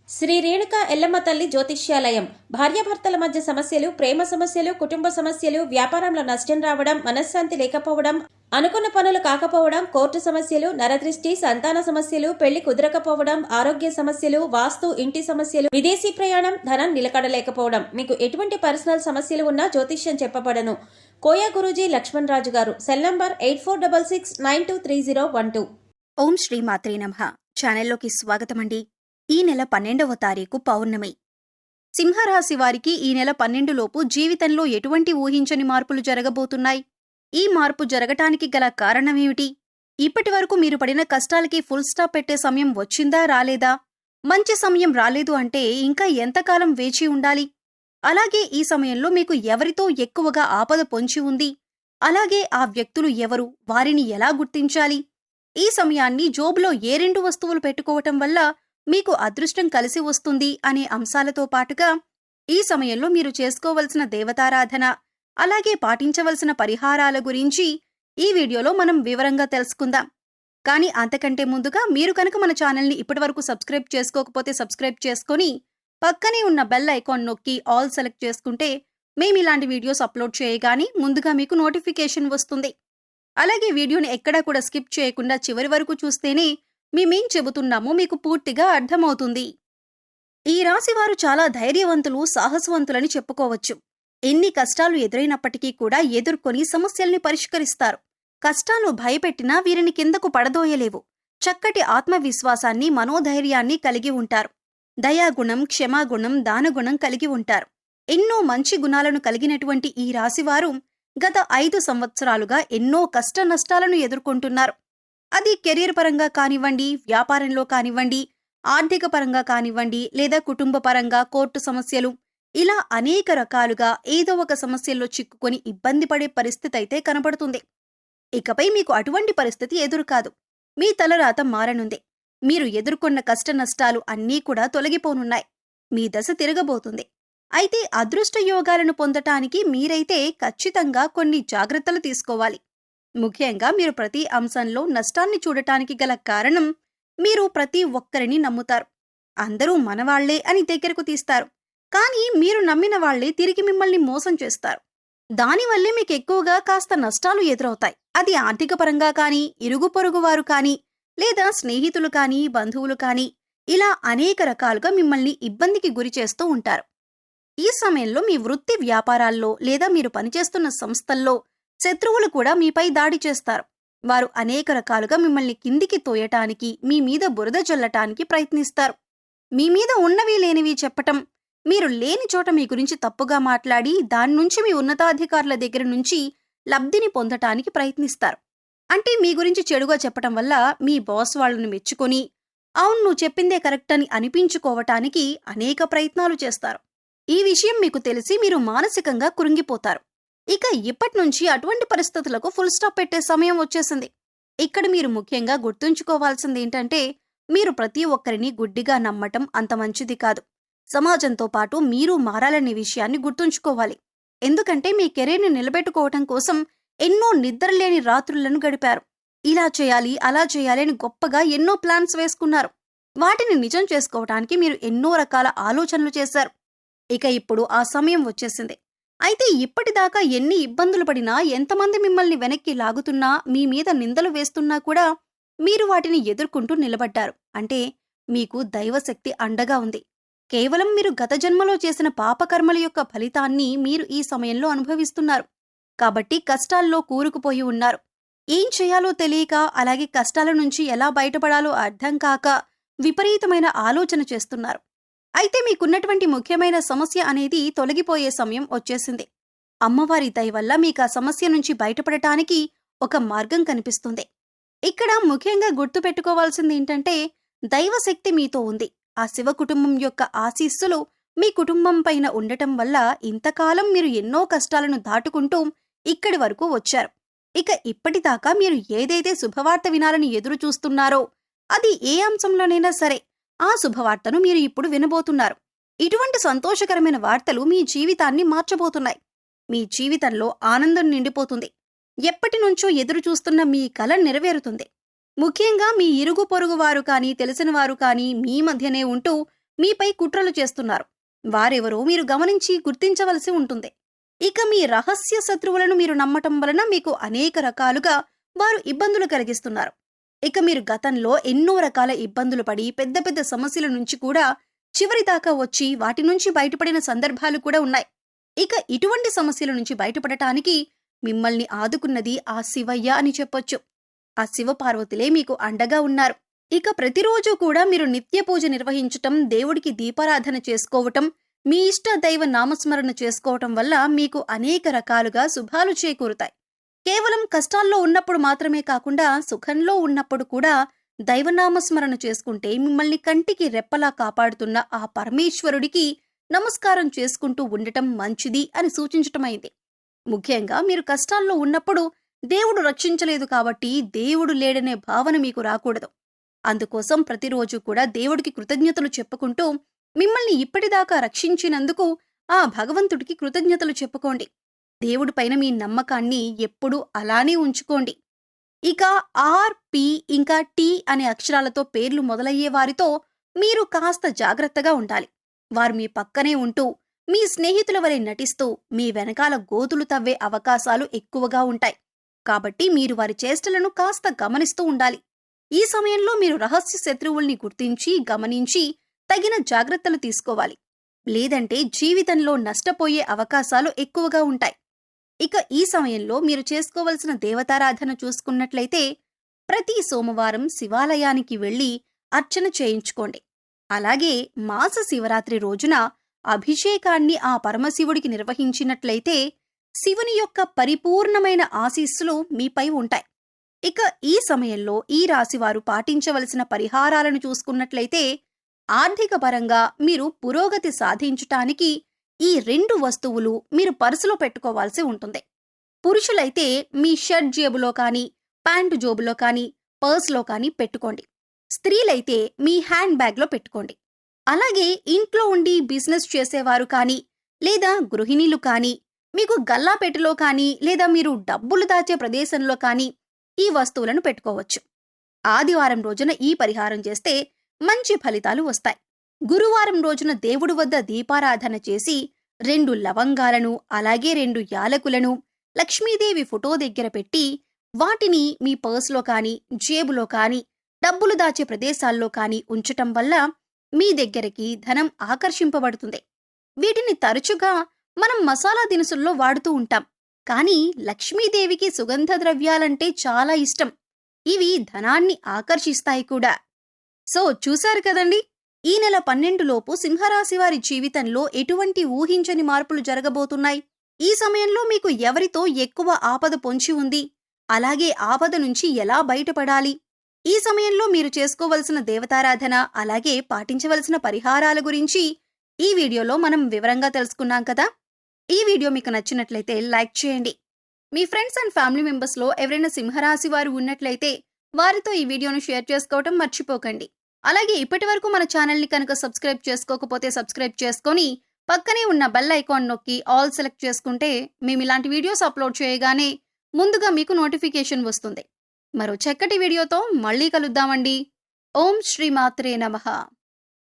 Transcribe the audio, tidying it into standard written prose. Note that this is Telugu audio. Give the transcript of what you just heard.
శ్రీ రేణుకా ఎల్లమ్మ తల్లి జ్యోతిష్యాలయం. భార్యాభర్తల మధ్య సమస్యలు, ప్రేమ సమస్యలు, కుటుంబ సమస్యలు, వ్యాపారంలో నష్టం రావడం, మనశ్శాంతి లేకపోవడం, అనుకున్న పనులు కాకపోవడం, కోర్టు సమస్యలు, నరదృష్టి, సంతాన సమస్యలు, పెళ్లి కుదరకపోవడం, ఆరోగ్య సమస్యలు, వాస్తు, ఇంటి సమస్యలు, విదేశీ ప్రయాణం, ధనం నిలకడలేకపోవడం, మీకు ఎటువంటి పర్సనల్ సమస్యలు ఉన్నా జ్యోతిష్యం చెప్పబడను. కోయా గురూజీ లక్ష్మణ్ రాజు గారు. Cell number 8466923012. ఓం శ్రీ మాత్రే నమః. ఛానల్లోకి స్వాగతమండి. ఈ నెల 12వ తారీఖు పౌర్ణమి. సింహరాశి వారికి ఈ నెల 12 లోపు జీవితంలో ఎటువంటి ఊహించని మార్పులు జరగబోతున్నాయి? ఈ మార్పు జరగటానికి గల కారణమేమిటి? ఇప్పటి వరకు మీరు పడిన కష్టాలకి ఫుల్ స్టాప్ పెట్టే సమయం వచ్చిందా రాలేదా? మంచి సమయం రాలేదు అంటే ఇంకా ఎంతకాలం వేచి ఉండాలి? అలాగే ఈ సమయంలో మీకు ఎవరితో ఎక్కువగా ఆపద పొంచి ఉంది? అలాగే ఆ వ్యక్తులు ఎవరు? వారిని ఎలా గుర్తించాలి? ఈ సమయాన్ని జోబులో ఏ 2 వస్తువులు పెట్టుకోవటం వల్ల మీకు అదృష్టం కలిసి వస్తుంది అనే అంశాలతో పాటుగా ఈ సమయంలో మీరు చేసుకోవలసిన దేవతారాధన, అలాగే పాటించవలసిన పరిహారాల గురించి ఈ వీడియోలో మనం వివరంగా తెలుసుకుందాం. కానీ అంతకంటే ముందుగా మీరు కనుక మన ఛానల్ని ఇప్పటివరకు సబ్స్క్రైబ్ చేసుకోకపోతే సబ్స్క్రైబ్ చేసుకొని పక్కనే ఉన్న బెల్ ఐకాన్ నొక్కి ఆల్ సెలెక్ట్ చేసుకుంటే మేము ఇలాంటి వీడియోస్ అప్లోడ్ చేయగానే ముందుగా మీకు నోటిఫికేషన్ వస్తుంది. అలాగే వీడియోని ఎక్కడా కూడా స్కిప్ చేయకుండా చివరి వరకు చూస్తేనే మేమేం చెబుతున్నామో మీకు పూర్తిగా అర్థమవుతుంది. ఈ రాశివారు చాలా ధైర్యవంతులు, సాహసవంతులని చెప్పుకోవచ్చు. ఎన్ని కష్టాలు ఎదురైనప్పటికీ కూడా ఎదుర్కొని సమస్యల్ని పరిష్కరిస్తారు. కష్టాలు భయపెట్టినా వీరిని కిందకు పడదోయలేవు. చక్కటి ఆత్మవిశ్వాసాన్ని, మనోధైర్యాన్ని కలిగి ఉంటారు. దయాగుణం, క్షమాగుణం, దానగుణం కలిగి ఉంటారు. ఎన్నో మంచి గుణాలను కలిగినటువంటి ఈ రాశివారు గత 5 సంవత్సరాలుగా ఎన్నో కష్ట నష్టాలను ఎదుర్కొంటున్నారు. అది కెరీర్ పరంగా కానివ్వండి, వ్యాపారంలో కానివ్వండి, ఆర్థిక పరంగా కానివ్వండి, లేదా కుటుంబ పరంగా, కోర్టు సమస్యలు, ఇలా అనేక రకాలుగా ఏదో ఒక సమస్యల్లో చిక్కుకొని ఇబ్బంది పడే పరిస్థితి అయితే కనబడుతుంది. ఇకపై మీకు అటువంటి పరిస్థితి ఎదురు కాదు. మీ తలరాత మారనుంది. మీరు ఎదుర్కొన్న కష్ట నష్టాలు అన్నీ కూడా తొలగిపోనున్నాయి. మీ దశ తిరగబోతుంది. అయితే అదృష్ట యోగాలను పొందటానికి మీరైతే ఖచ్చితంగా కొన్ని జాగ్రత్తలు తీసుకోవాలి. ముఖ్యంగా మీరు ప్రతి అంశంలో నష్టాన్ని చూడటానికి గల కారణం మీరు ప్రతి ఒక్కరిని నమ్ముతారు. అందరూ మనవాళ్లే అని దగ్గరకు తీస్తారు. కానీ మీరు నమ్మిన వాళ్లే తిరిగి మిమ్మల్ని మోసం చేస్తారు. దానివల్లే మీకు ఎక్కువగా కాస్త నష్టాలు ఎదురవుతాయి. అది ఆర్థిక పరంగా కానీ, ఇరుగు పొరుగు వారు కానీ, లేదా స్నేహితులు కానీ, బంధువులు కానీ, ఇలా అనేక రకాలుగా మిమ్మల్ని ఇబ్బందికి గురి చేస్తూ ఉంటారు. ఈ సమయంలో మీ వృత్తి వ్యాపారాల్లో లేదా మీరు పనిచేస్తున్న సంస్థల్లో శత్రువులు కూడా మీపై దాడి చేస్తారు. వారు అనేక రకాలుగా మిమ్మల్ని కిందికి తోయటానికి, మీ మీద బురద చల్లటానికి ప్రయత్నిస్తారు. మీ మీద ఉన్నవి లేనివి చెప్పటం, మీరు లేని చోట మీ గురించి తప్పుగా మాట్లాడి దాని నుంచి మీ ఉన్నతాధికారుల దగ్గర నుంచి లబ్ధిని పొందటానికి ప్రయత్నిస్తారు. అంటే మీ గురించి చెడుగా చెప్పటం వల్ల మీ బాస్ వాళ్ళను మెచ్చుకొని, అవును నువ్వు చెప్పిందే కరెక్ట్ అని అనిపించుకోవటానికి అనేక ప్రయత్నాలు చేస్తారు. ఈ విషయం మీకు తెలిసి మీరు మానసికంగా కృంగిపోతారు. ఇక ఇప్పటినుంచి అటువంటి పరిస్థితులకు ఫుల్ స్టాప్ పెట్టే సమయం వచ్చేసింది. ఇక్కడ మీరు ముఖ్యంగా గుర్తుంచుకోవాల్సింది ఏంటంటే, మీరు ప్రతి ఒక్కరిని గుడ్డిగా నమ్మటం అంత మంచిది కాదు. సమాజంతో పాటు మీరు మారాలనే విషయాన్ని గుర్తుంచుకోవాలి. ఎందుకంటే మీ కెరీర్ని నిలబెట్టుకోవటం కోసం ఎన్నో నిద్రలేని రాత్రులను గడిపారు. ఇలా చేయాలి, అలా చేయాలి అని గొప్పగా ఎన్నో ప్లాన్స్ వేసుకున్నారు. వాటిని నిజం చేసుకోవటానికి మీరు ఎన్నో రకాల ఆలోచనలు చేశారు. ఇక ఇప్పుడు ఆ సమయం వచ్చేసింది. అయితే ఇప్పటిదాకా ఎన్ని ఇబ్బందులు పడినా, ఎంతమంది మిమ్మల్ని వెనక్కి లాగుతున్నా, మీ మీద నిందలు వేస్తున్నా కూడా మీరు వాటిని ఎదుర్కొంటూ నిలబడ్డారు. అంటే మీకు దైవశక్తి అండగా ఉంది. కేవలం మీరు గత జన్మలో చేసిన పాపకర్మల యొక్క ఫలితాన్ని మీరు ఈ సమయంలో అనుభవిస్తున్నారు. కాబట్టి కష్టాల్లో కూరుకుపోయి ఉన్నారు. ఏం చేయాలో తెలియక, అలాగే కష్టాల నుంచి ఎలా బయటపడాలో అర్థం కాక విపరీతమైన ఆలోచన చేస్తున్నారు. అయితే మీకున్నటువంటి ముఖ్యమైన సమస్య అనేది తొలగిపోయే సమయం వచ్చేసింది. అమ్మవారి దయ వల్ల మీకు ఆ సమస్య నుంచి బయటపడటానికి ఒక మార్గం కనిపిస్తుంది. ఇక్కడ ముఖ్యంగా గుర్తుపెట్టుకోవాల్సింది ఏంటంటే, దైవశక్తి మీతో ఉంది. ఆ శివ కుటుంబం యొక్క ఆశీస్సులు మీ కుటుంబం పైన ఉండటం వల్ల ఇంతకాలం మీరు ఎన్నో కష్టాలను దాటుకుంటూ ఇక్కడి వరకు వచ్చారు. ఇక ఇప్పటిదాకా మీరు ఏదైతే శుభవార్త వినాలని ఎదురు చూస్తున్నారో, అది ఏ అంశంలోనైనా సరే ఆ శుభవార్తను మీరు ఇప్పుడు వినబోతున్నారు. ఇటువంటి సంతోషకరమైన వార్తలు మీ జీవితాన్ని మార్చబోతున్నాయి. మీ జీవితంలో ఆనందం నిండిపోతుంది. ఎప్పటి నుంచో ఎదురు చూస్తున్న మీ కల నెరవేరుతుంది. ముఖ్యంగా మీ ఇరుగు పొరుగు వారు కానీ, తెలిసిన వారు కానీ మీ మధ్యనే ఉంటూ మీపై కుట్రలు చేస్తున్నారు. వారెవరో మీరు గమనించి గుర్తించవలసి ఉంటుంది. ఇక మీ రహస్య శత్రువులను మీరు నమ్మటం వలన మీకు అనేక రకాలుగా వారు ఇబ్బందులు కలిగిస్తున్నారు. ఇక మీరు గతంలో ఎన్నో రకాల ఇబ్బందులు పడి పెద్ద పెద్ద సమస్యల నుంచి కూడా చివరి దాకా వచ్చి వాటి నుంచి బయటపడిన సందర్భాలు కూడా ఉన్నాయి. ఇక ఇటువంటి సమస్యల నుంచి బయటపడటానికి మిమ్మల్ని ఆదుకున్నది ఆ శివయ్య అని చెప్పొచ్చు. ఆ శివపార్వతులే మీకు అండగా ఉన్నారు. ఇక ప్రతిరోజు కూడా మీరు నిత్య పూజ నిర్వహించటం, దేవుడికి దీపారాధన చేసుకోవటం, మీ ఇష్ట దైవ నామస్మరణ చేసుకోవటం వల్ల మీకు అనేక రకాలుగా శుభాలు చేకూరుతాయి. కేవలం కష్టాల్లో ఉన్నప్పుడు మాత్రమే కాకుండా సుఖంలో ఉన్నప్పుడు కూడా దైవనామస్మరణ చేసుకుంటే మిమ్మల్ని కంటికి రెప్పలా కాపాడుతున్న ఆ పరమేశ్వరుడికి నమస్కారం చేసుకుంటూ ఉండటం మంచిది అని సూచించటమైంది. ముఖ్యంగా మీరు కష్టాల్లో ఉన్నప్పుడు దేవుడు రక్షించలేదు కాబట్టి దేవుడు లేడనే భావన మీకు రాకూడదు. అందుకోసం ప్రతిరోజు కూడా దేవుడికి కృతజ్ఞతలు చెప్పుకుంటూ మిమ్మల్ని ఇప్పటిదాకా రక్షించినందుకు ఆ భగవంతుడికి కృతజ్ఞతలు చెప్పుకోండి. దేవుడిపైన మీ నమ్మకాన్ని ఎప్పుడూ అలానే ఉంచుకోండి. ఇక ఆర్, పి ఇంకా టి అనే అక్షరాలతో పేర్లు మొదలయ్యే వారితో మీరు కాస్త జాగ్రత్తగా ఉండాలి. వారు మీ పక్కనే ఉంటూ మీ స్నేహితుల వలె నటిస్తూ మీ వెనకాల గోతులు తవ్వే అవకాశాలు ఎక్కువగా ఉంటాయి. కాబట్టి మీరు వారి చేష్టలను కాస్త గమనిస్తూ ఉండాలి. ఈ సమయంలో మీరు రహస్య శత్రువుల్ని గుర్తించి గమనించి తగిన జాగ్రత్తలు తీసుకోవాలి. లేదంటే జీవితంలో నష్టపోయే అవకాశాలు ఎక్కువగా ఉంటాయి. ఇక ఈ సమయంలో మీరు చేసుకోవలసిన దేవతారాధన చూసుకున్నట్లయితే ప్రతి సోమవారం శివాలయానికి వెళ్లి అర్చన చేయించుకోండి. అలాగే మాస శివరాత్రి రోజున అభిషేకాన్ని ఆ పరమశివుడికి నిర్వహించినట్లయితే శివుని యొక్క పరిపూర్ణమైన ఆశీస్సులు మీపై ఉంటాయి. ఇక ఈ సమయంలో ఈ రాశివారు పాటించవలసిన పరిహారాలను చూసుకున్నట్లయితే ఆర్థిక పరంగా మీరు పురోగతి సాధించటానికి ఈ 2 వస్తువులు మీరు పర్సులో పెట్టుకోవాల్సి ఉంటుంది. పురుషులైతే మీ షర్ట్ జేబులో కానీ, ప్యాంటు జోబులో కానీ, పర్స్లో కానీ పెట్టుకోండి. స్త్రీలైతే మీ హ్యాండ్ బ్యాగ్లో పెట్టుకోండి. అలాగే ఇంట్లో ఉండి బిజినెస్ చేసేవారు కానీ, లేదా గృహిణీలు కానీ, మీకు గల్లాపెట్టెలో కానీ, లేదా మీరు డబ్బులు దాచే ప్రదేశంలో కానీ ఈ వస్తువులను పెట్టుకోవచ్చు. ఆదివారం రోజున ఈ పరిహారం చేస్తే మంచి ఫలితాలు వస్తాయి. గురువారం రోజున దేవుడి వద్ద దీపారాధన చేసి 2 లవంగాలను అలాగే 2 యాలకులను లక్ష్మీదేవి ఫోటో దగ్గర పెట్టి వాటిని మీ పర్సులో కానీ, జేబులో కానీ, డబ్బులు దాచే ప్రదేశాల్లో కానీ ఉంచటం వల్ల మీ దగ్గరికి ధనం ఆకర్షింపబడుతుంది. వీటిని తరచుగా మనం మసాలా దినుసుల్లో వాడుతూ ఉంటాం. కానీ లక్ష్మీదేవికి సుగంధ ద్రవ్యాలంటే చాలా ఇష్టం. ఇవి ధనాన్ని ఆకర్షిస్తాయి కూడా. సో చూశారు కదండి, ఈ నెల 12 లోపు సింహరాశి వారి జీవితంలో ఎటువంటి ఊహించని మార్పులు జరగబోతున్నాయి. ఈ సమయంలో మీకు ఎవరితో ఎక్కువ ఆపద పొంచి ఉంది, అలాగే ఆపద నుంచి ఎలా బయటపడాలి, ఈ సమయంలో మీరు చేసుకోవలసిన దేవతారాధన అలాగే పాటించవలసిన పరిహారాల గురించి ఈ వీడియోలో మనం వివరంగా తెలుసుకున్నాం కదా. ఈ వీడియో మీకు నచ్చినట్లయితే లైక్ చేయండి. మీ ఫ్రెండ్స్ అండ్ ఫ్యామిలీ మెంబర్స్లో ఎవరైనా సింహరాశి వారు ఉన్నట్లయితే వారితో ఈ వీడియోను షేర్ చేసుకోవటం మర్చిపోకండి. అలాగే ఇప్పటివరకు మన ఛానల్ని కనుక సబ్స్క్రైబ్ చేసుకోకపోతే సబ్స్క్రైబ్ చేసుకొని పక్కనే ఉన్న బెల్ ఐకాన్ నొక్కి ఆల్ సెలెక్ట్ చేసుకుంటే మేము ఇలాంటి వీడియోస్ అప్లోడ్ చేయగానే ముందుగా మీకు నోటిఫికేషన్ వస్తుంది. మరో చక్కటి వీడియోతో మళ్ళీ కలుద్దామండి. ఓం శ్రీ మాత్రే నమః.